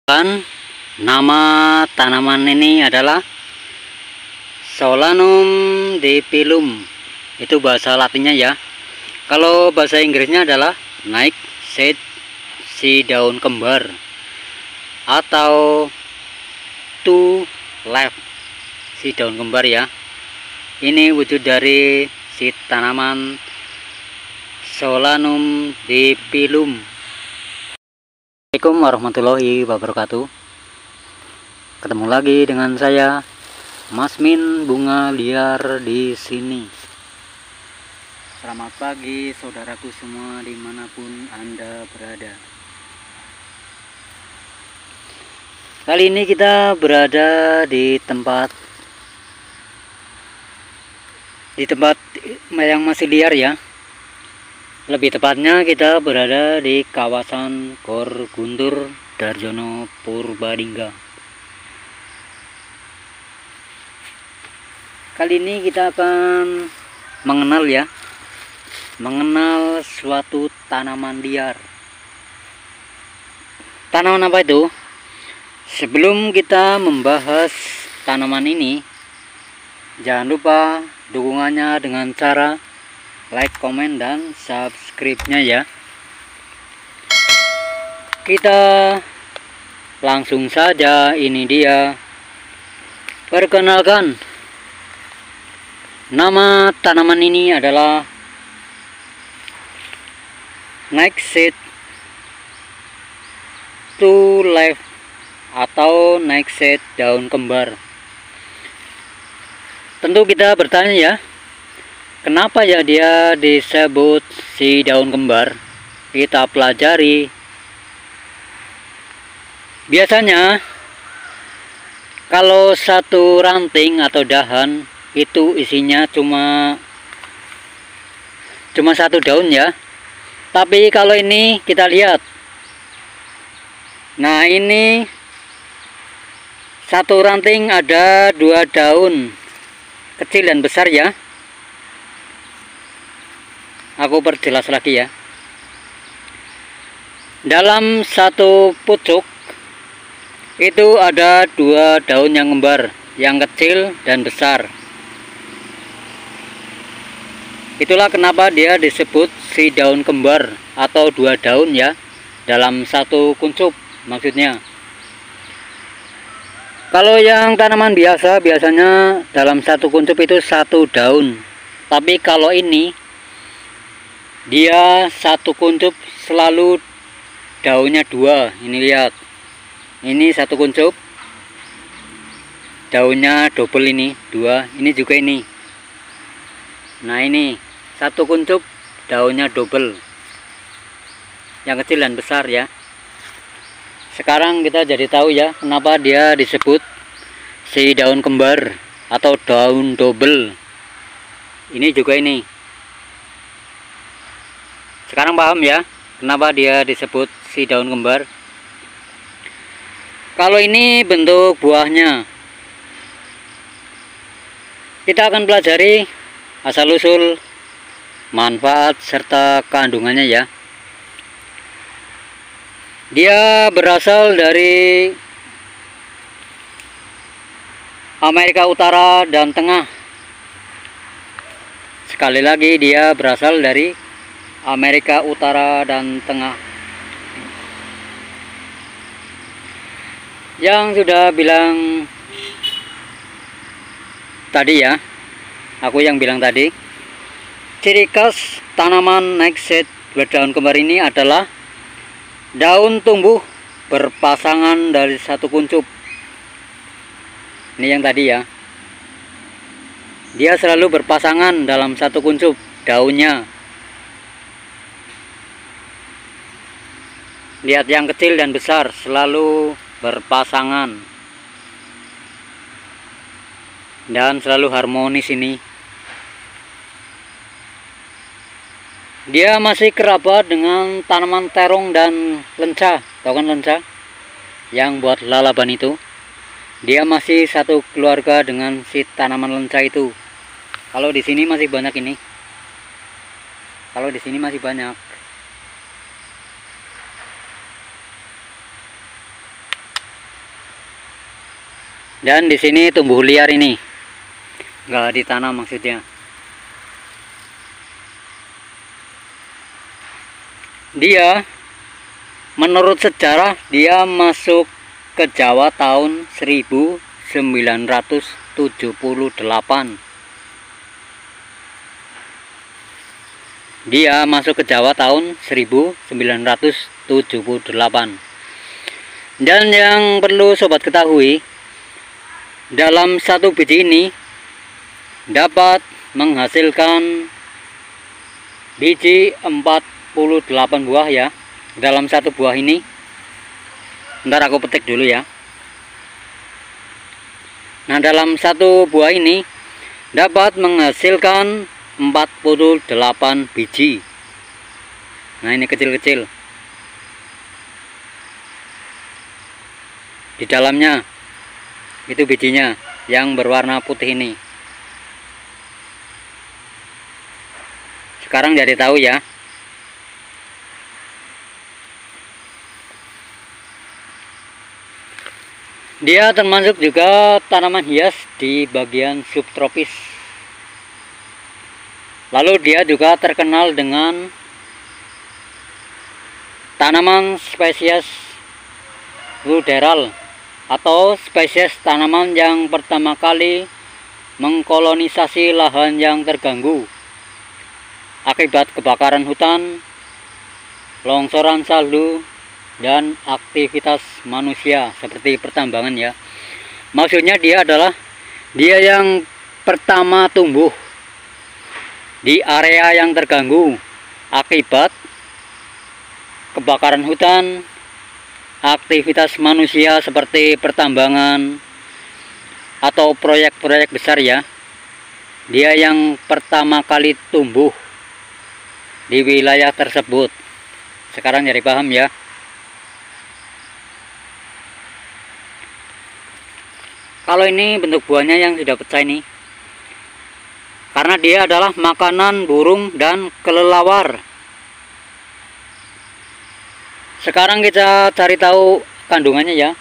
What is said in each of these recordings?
Kan nama tanaman ini adalah Solanum dipilum. Itu bahasa latinnya ya. Kalau bahasa Inggrisnya adalah nightshade, si daun kembar, atau two leaf, si daun kembar ya. Ini wujud dari si tanaman Solanum dipilum. Assalamualaikum warahmatullahi wabarakatuh. Ketemu lagi dengan saya, Mas Min Bunga Liar di sini. Selamat pagi saudaraku semua dimanapun Anda berada. Kali ini kita berada di tempat yang masih liar ya. Lebih tepatnya kita berada di kawasan Gor Guntur Darjono Purbalingga. Kali ini kita akan mengenal suatu tanaman liar. Tanaman apa itu? Sebelum kita membahas tanaman ini, jangan lupa dukungannya dengan cara like, komen, dan subscribe-nya ya. Kita langsung saja, ini dia. Perkenalkan, nama tanaman ini adalah nightshade two leaf atau nightshade daun kembar. Tentu kita bertanya ya, kenapa ya dia disebut si daun kembar? Kita pelajari. Biasanya kalau satu ranting atau dahan itu isinya cuma satu daun ya. Tapi kalau ini kita lihat. Nah, ini satu ranting ada dua daun, kecil dan besar ya. Aku perjelas lagi ya. Dalam satu pucuk itu ada dua daun yang kembar, yang kecil dan besar. Itulah kenapa dia disebut si daun kembar atau dua daun ya, dalam satu kuncup maksudnya. Kalau yang tanaman biasa biasanya dalam satu kuncup itu satu daun. Tapi kalau ini dia satu kuncup selalu daunnya dua. Ini lihat, ini satu kuncup daunnya double, ini dua, ini juga ini. Nah, ini satu kuncup daunnya double, yang kecil dan besar ya. Sekarang kita jadi tahu ya kenapa dia disebut si daun kembar atau daun double. Ini juga ini. Sekarang paham ya kenapa dia disebut si daun kembar. Kalau ini bentuk buahnya, kita akan pelajari asal-usul, manfaat, serta kandungannya ya. Dia berasal dari Amerika Utara dan Tengah. Sekali lagi, dia berasal dari Amerika Utara dan Tengah. Yang sudah bilang tadi ya, aku yang bilang tadi, ciri khas tanaman nightshade berdaun kembar ini adalah daun tumbuh berpasangan dari satu kuncup. Ini yang tadi ya, dia selalu berpasangan dalam satu kuncup daunnya. Lihat, yang kecil dan besar selalu berpasangan dan selalu harmonis ini. Dia masih kerabat dengan tanaman terong dan lenca. Tahu kan lenca? Yang buat lalaban itu. Dia masih satu keluarga dengan si tanaman lenca itu. Kalau di sini masih banyak ini. Kalau di sini masih banyak. Dan di sini tumbuh liar ini, nggak ditanam maksudnya. Dia menurut sejarah dia masuk ke Jawa tahun 1978. Dia masuk ke Jawa tahun 1978. Dan yang perlu sobat ketahui, dalam satu biji ini dapat menghasilkan biji 48 buah ya. Dalam satu buah ini, ntar aku petik dulu ya. Nah, dalam satu buah ini dapat menghasilkan 48 biji. Nah, ini kecil-kecil. Di dalamnya itu bijinya yang berwarna putih ini. Sekarang jadi tahu ya. Dia termasuk juga tanaman hias di bagian subtropis. Lalu dia juga terkenal dengan tanaman spesies ruderal atau spesies tanaman yang pertama kali mengkolonisasi lahan yang terganggu akibat kebakaran hutan, longsoran salju, dan aktivitas manusia seperti pertambangan ya. Maksudnya dia adalah dia yang pertama tumbuh di area yang terganggu akibat kebakaran hutan, aktivitas manusia seperti pertambangan atau proyek-proyek besar ya. Dia yang pertama kali tumbuh di wilayah tersebut. Sekarang jadi paham ya. Kalau ini bentuk buahnya yang sudah pecah ini, karena dia adalah makanan burung dan kelelawar. Sekarang kita cari tahu kandungannya ya.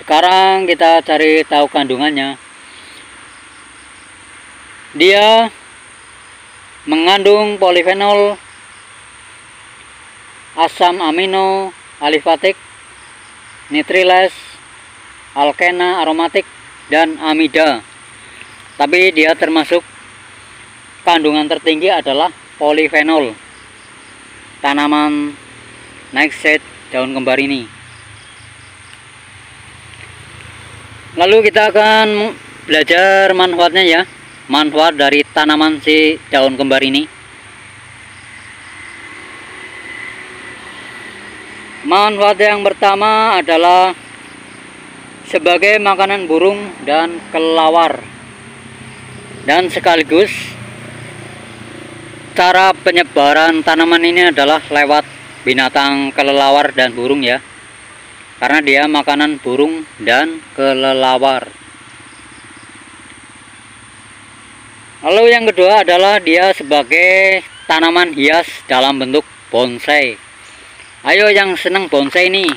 Sekarang kita cari tahu kandungannya. Dia mengandung polifenol, asam amino, alifatik, nitriles, alkena aromatik, dan amida. Tapi dia termasuk kandungan tertinggi adalah polifenol, tanaman nightshade daun kembar ini. Lalu kita akan belajar manfaatnya ya, manfaat dari tanaman si daun kembar ini. Manfaat yang pertama adalah sebagai makanan burung dan kelelawar, dan sekaligus cara penyebaran tanaman ini adalah lewat binatang kelelawar dan burung ya, karena dia makanan burung dan kelelawar. Lalu yang kedua adalah dia sebagai tanaman hias dalam bentuk bonsai. Ayo yang senang bonsai ini,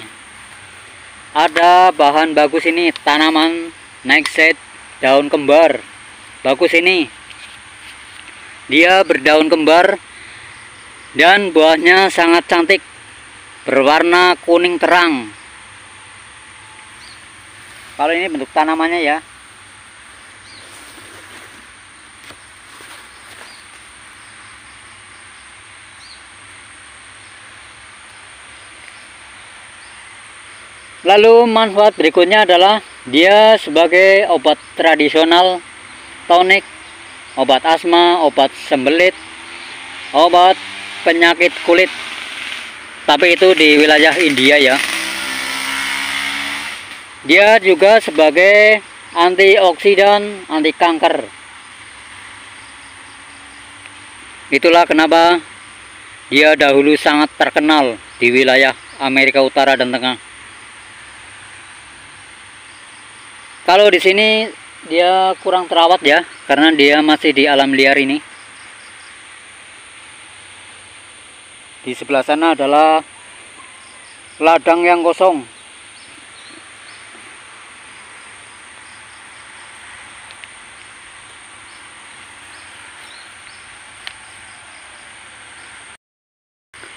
ada bahan bagus ini, tanaman nightshade daun kembar. Bagus ini, dia berdaun kembar dan buahnya sangat cantik, berwarna kuning terang. Kalau ini bentuk tanamannya ya. Lalu manfaat berikutnya adalah dia sebagai obat tradisional, tonik, obat asma, obat sembelit, obat penyakit kulit. Tapi itu di wilayah India ya. Dia juga sebagai antioksidan, anti kanker. Itulah kenapa dia dahulu sangat terkenal di wilayah Amerika Utara dan Tengah. Kalau di sini dia kurang terawat ya, karena dia masih di alam liar ini. Di sebelah sana adalah ladang yang kosong.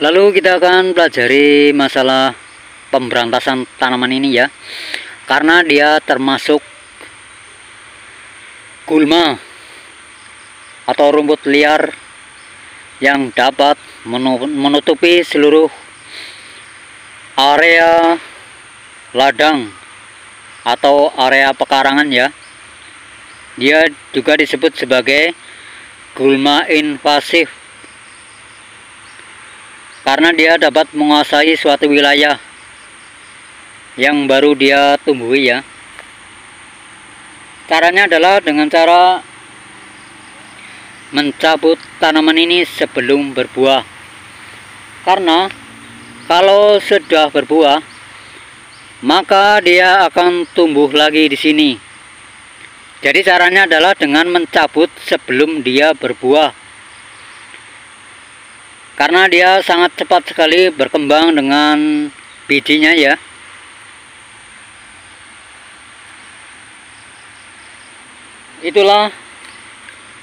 Lalu kita akan pelajari masalah pemberantasan tanaman ini ya, karena dia termasuk gulma atau rumput liar yang dapat menutupi seluruh area ladang atau area pekarangan ya. Dia juga disebut sebagai gulma invasif karena dia dapat menguasai suatu wilayah yang baru dia tumbuhi ya. Caranya adalah dengan cara mencabut tanaman ini sebelum berbuah. Karena kalau sudah berbuah, maka dia akan tumbuh lagi di sini. Jadi caranya adalah dengan mencabut sebelum dia berbuah. Karena dia sangat cepat sekali berkembang dengan bijinya ya. Itulah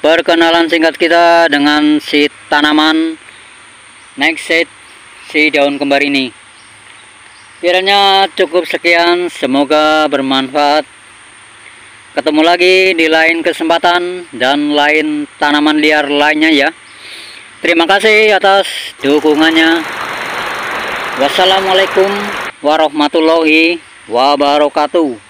perkenalan singkat kita dengan si tanaman nightshade, si daun kembar ini. Kiranya cukup sekian, semoga bermanfaat. Ketemu lagi di lain kesempatan dan lain tanaman liar lainnya ya. Terima kasih atas dukungannya. Wassalamualaikum warahmatullahi wabarakatuh.